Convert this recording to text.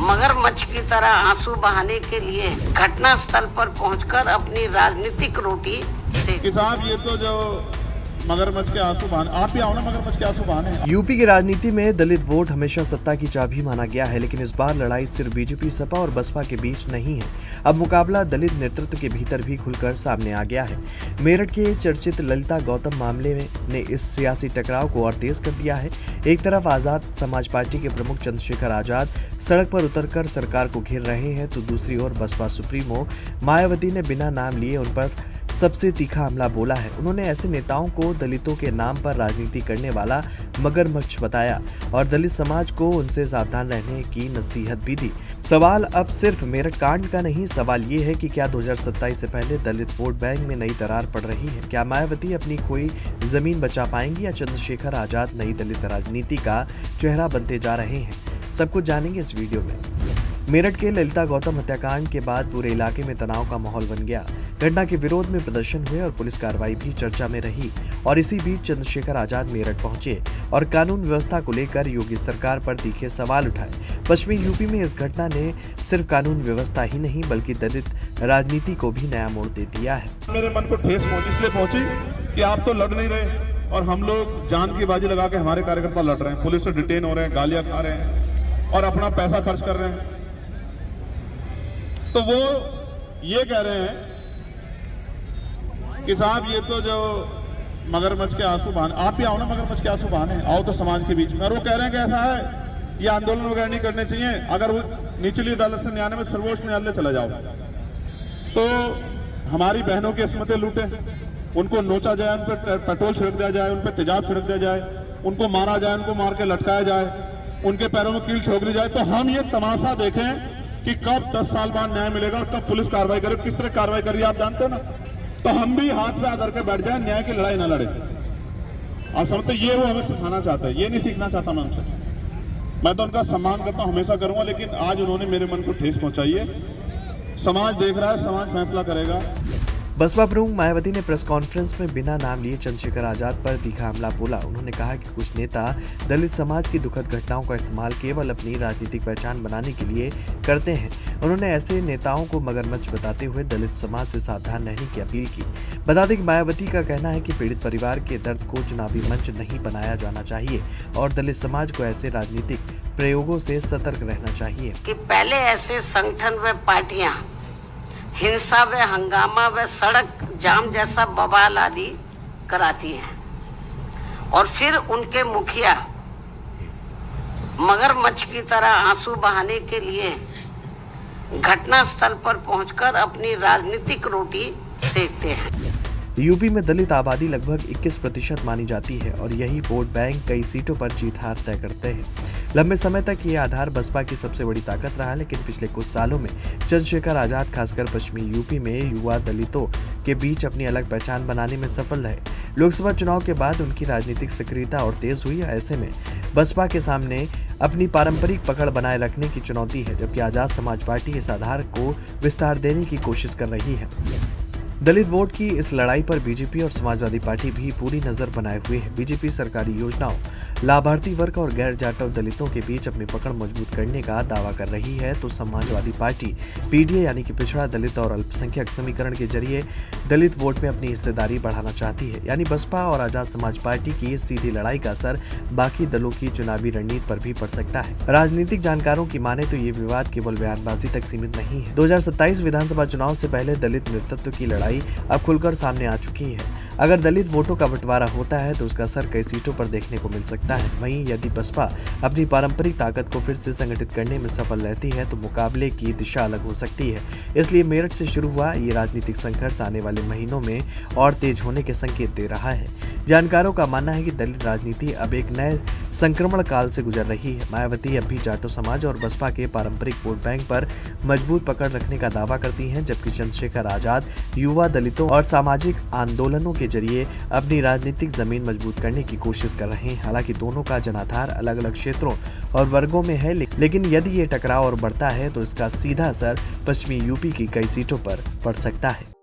मगरमच्छ की तरह आंसू बहाने के लिए घटना स्थल पर पहुंचकर अपनी राजनीतिक रोटी सेक। साहब ये तो जो मगरमच्छ के आंसू बहाने, आप ही आओ ना मगरमच्छ के आंसू बहाने। यूपी की राजनीति में दलित वोट हमेशा सत्ता की चाबी माना गया है, लेकिन इस बार लड़ाई सिर्फ बीजेपी, सपा और बसपा के बीच नहीं है। अब मुकाबला दलित नेतृत्व के भीतर भी खुलकर सामने आ गया है। मेरठ के चर्चित ललिता गौतम मामले ने इस सियासी टकराव को और तेज कर दिया है। एक तरफ आजाद समाज पार्टी के प्रमुख चंद्रशेखर आजाद सड़क पर उतरकर सरकार को घेर रहे हैं, तो दूसरी ओर बसपा सुप्रीमो मायावती ने बिना नाम लिए उन पर सबसे तीखा हमला बोला है। उन्होंने ऐसे नेताओं को दलितों के नाम पर राजनीति करने वाला मगरमच्छ बताया और दलित समाज को उनसे सावधान रहने की नसीहत भी दी। सवाल अब सिर्फ मेरठ कांड का नहीं, सवाल ये है कि क्या 2027 से पहले दलित वोट बैंक में नई दरार पड़ रही है? क्या मायावती अपनी खोई जमीन बचा पाएंगी या चंद्रशेखर आजाद नई दलित राजनीति का चेहरा बनते जा रहे हैं? सब कुछ जानेंगे इस वीडियो में। मेरठ के ललिता गौतम हत्याकांड के बाद पूरे इलाके में तनाव का माहौल बन गया। घटना के विरोध में प्रदर्शन हुए और पुलिस कार्रवाई भी चर्चा में रही। और इसी बीच चंद्रशेखर आजाद मेरठ पहुंचे और कानून व्यवस्था को लेकर योगी सरकार पर तीखे सवाल उठाए। पश्चिमी यूपी में इस घटना ने सिर्फ कानून व्यवस्था ही नहीं बल्कि दलित राजनीति को भी नया मोड़ दे दिया है। मेरे मन को ठेस इसलिए पहुंची कि आप तो लड़ नहीं रहे और हम लोग जान की बाजी लगा के हमारे कार्यकर्ता लड़ रहे हैं, पुलिस से डिटेन हो रहे हैं, गालियां खा रहे हैं और अपना पैसा खर्च कर रहे हैं। तो वो ये कह रहे हैं कि साहब ये तो जो मगरमच्छ के आंसू बहाने, आप ही आओ ना मगरमच्छ के आंसू बहाने, आओ तो समाज के बीच में। और वो कह रहे हैं कि ऐसा है, ये आंदोलन वगैरह नहीं करने चाहिए, अगर वो निचली अदालत से न्यायालय में सर्वोच्च न्यायालय चला जाओ तो हमारी बहनों की अस्मतें लूटे, उनको नोचा जाए, उन पर पेट्रोल छिड़क दिया जाए, उन पर तेजाब छिड़क दिया जाए, उनको मारा जाए, उनको मार के लटकाया जाए, उनके पैरों में कील ठोक दी जाए, तो हम ये तमाशा देखें कि कब 10 साल बाद न्याय मिलेगा और कब पुलिस कार्रवाई करे। किस तरह कार्रवाई करिए आप जानते हो ना। तो हम भी हाथ पे आकर के बैठ जाए, न्याय की लड़ाई ना लड़े। आप समझते, ये वो हमें सिखाना चाहते हैं, ये नहीं सीखना चाहता मैं उनसे। मैं तो उनका सम्मान करता हूं, हमेशा करूंगा, लेकिन आज उन्होंने मेरे मन को ठेस पहुंचाई है। समाज देख रहा है, समाज फैसला करेगा। बसपा प्रमुख मायावती ने प्रेस कॉन्फ्रेंस में बिना नाम लिए चंद्रशेखर आजाद पर तीखा हमला बोला। उन्होंने कहा कि कुछ नेता दलित समाज की दुखद घटनाओं का इस्तेमाल केवल अपनी राजनीतिक पहचान बनाने के लिए करते हैं। उन्होंने ऐसे नेताओं को मगरमच्छ बताते हुए दलित समाज से सावधान रहने की अपील की। बता दें कि मायावती का कहना है कि पीड़ित परिवार के दर्द को चुनावी मंच नहीं बनाया जाना चाहिए और दलित समाज को ऐसे राजनीतिक प्रयोगों से सतर्क रहना चाहिए। कि पहले ऐसे संगठन व पार्टियां हिंसा व हंगामा व सड़क जाम जैसा बवाल आदि कराती हैं और फिर उनके मुखिया मगरमच्छ की तरह आंसू बहाने के लिए घटना स्थल पर पहुंचकर अपनी राजनीतिक रोटी सेकते हैं। यूपी में दलित आबादी लगभग 21% मानी जाती है और यही वोट बैंक कई सीटों पर जीत हार तय करते हैं। लंबे समय तक ये आधार बसपा की सबसे बड़ी ताकत रहा, लेकिन पिछले कुछ सालों में चंद्रशेखर आजाद खासकर पश्चिमी यूपी में युवा दलितों के बीच अपनी अलग पहचान बनाने में सफल रहे। लोकसभा चुनाव के बाद उनकी राजनीतिक सक्रियता और तेज हुई। ऐसे में बसपा के सामने अपनी पारंपरिक पकड़ बनाए रखने की चुनौती है, जबकि आजाद समाज पार्टी इस आधार को विस्तार देने की कोशिश कर रही है। दलित वोट की इस लड़ाई पर बीजेपी और समाजवादी पार्टी भी पूरी नजर बनाए हुए है। बीजेपी सरकारी योजनाओं, लाभार्थी वर्ग और गैर जाटव दलितों के बीच अपनी पकड़ मजबूत करने का दावा कर रही है, तो समाजवादी पार्टी पीडीए यानी कि पिछड़ा दलित और अल्पसंख्यक समीकरण के जरिए दलित वोट में अपनी हिस्सेदारी बढ़ाना चाहती है। यानी बसपा और आजाद समाज पार्टी की इस सीधी लड़ाई का असर बाकी दलों की चुनावी रणनीति पर भी पड़ सकता है। राजनीतिक जानकारों की माने तो ये विवाद केवल बयानबाजी तक सीमित नहीं है। 2027 विधानसभा चुनाव से पहले दलित नेतृत्व की लड़ाई अब खुलकर सामने आ चुकी है। अगर दलित वोटों का बंटवारा होता है तो उसका असर कई सीटों पर देखने को मिल सकता है। वहीं यदि बसपा अपनी पारंपरिक ताकत को फिर से संगठित करने में सफल रहती है तो मुकाबले की दिशा अलग हो सकती है। इसलिए मेरठ से शुरू हुआ ये राजनीतिक संघर्ष आने वाले महीनों में और तेज होने के संकेत दे रहा है। जानकारों का मानना है कि दलित राजनीति अब एक नए संक्रमण काल से गुजर रही है। मायावती अब भी जाटो समाज और बसपा के पारंपरिक वोट बैंक पर मजबूत पकड़ रखने का दावा करती हैं, जबकि चंद्रशेखर आजाद युवा दलितों और सामाजिक आंदोलनों के जरिए अपनी राजनीतिक जमीन मजबूत करने की कोशिश कर रहे हैं। हालांकि दोनों का जनाधार अलग अलग क्षेत्रों और वर्गों में है, लेकिन यदि ये टकराव और बढ़ता है तो इसका सीधा असर पश्चिमी यूपी की कई सीटों पर पड़ सकता है।